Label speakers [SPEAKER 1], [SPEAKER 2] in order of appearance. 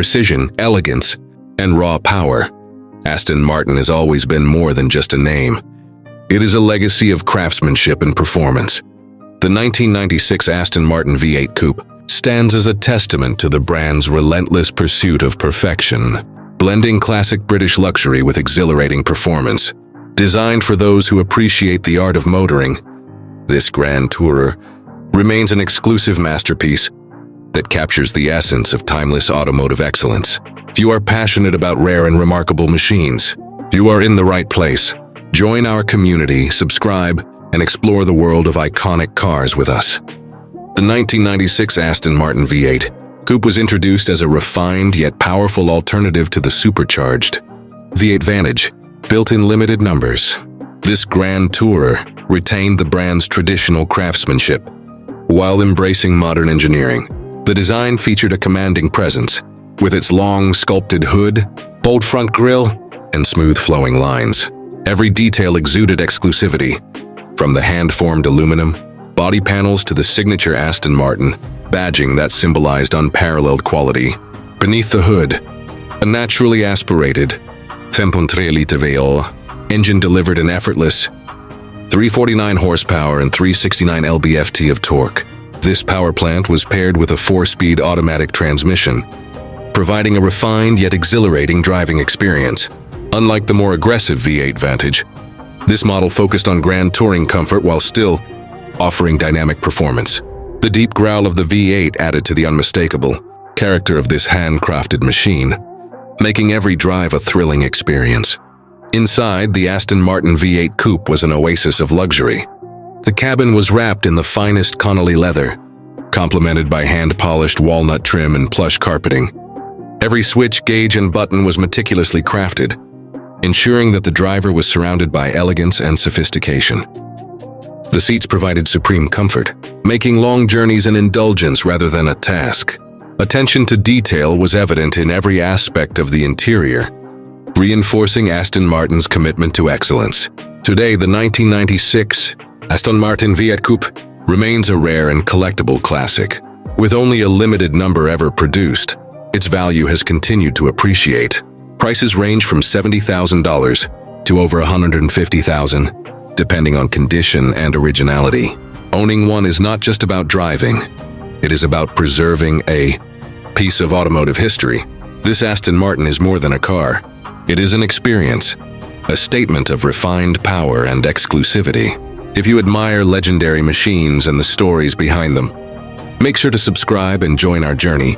[SPEAKER 1] precision, elegance, and raw power. Aston Martin has always been more than just a name. It is a legacy of craftsmanship and performance. The 1996 Aston Martin V8 Coupe stands as a testament to the brand's relentless pursuit of perfection, blending classic British luxury with exhilarating performance. Designed for those who appreciate the art of motoring, this Grand Tourer remains an exclusive masterpiece that captures the essence of timeless automotive excellence. If you are passionate about rare and remarkable machines, you are in the right place. Join our community, subscribe, and explore the world of iconic cars with us. The 1996 Aston Martin V8 Coupe was introduced as a refined yet powerful alternative to the supercharged V8 Vantage, built in limited numbers. This Grand Tourer retained the brand's traditional craftsmanship while embracing modern engineering. The design featured a commanding presence, with its long, sculpted hood, bold front grille, and smooth flowing lines. Every detail exuded exclusivity, from the hand-formed aluminum body panels to the signature Aston Martin badging that symbolized unparalleled quality. Beneath the hood, a naturally aspirated 5.3-liter V8 engine delivered an effortless 349 horsepower and 369 lb-ft of torque. This power plant was paired with a 4-speed automatic transmission, providing a refined yet exhilarating driving experience. Unlike the more aggressive V8 Vantage, this model focused on grand touring comfort while still offering dynamic performance. The deep growl of the V8 added to the unmistakable character of this handcrafted machine, making every drive a thrilling experience. Inside, the Aston Martin V8 Coupe was an oasis of luxury. The cabin was wrapped in the finest Connolly leather, complemented by hand-polished walnut trim and plush carpeting. Every switch, gauge, and button was meticulously crafted, ensuring that the driver was surrounded by elegance and sophistication. The seats provided supreme comfort, making long journeys an indulgence rather than a task. Attention to detail was evident in every aspect of the interior, reinforcing Aston Martin's commitment to excellence. Today, the 1996 Aston Martin V8 Coupe remains a rare and collectible classic. With only a limited number ever produced, its value has continued to appreciate. Prices range from $70,000 to over $150,000, depending on condition and originality. Owning one is not just about driving, it is about preserving a piece of automotive history. This Aston Martin is more than a car. It is an experience, a statement of refined power and exclusivity. If you admire legendary machines and the stories behind them, make sure to subscribe and join our journey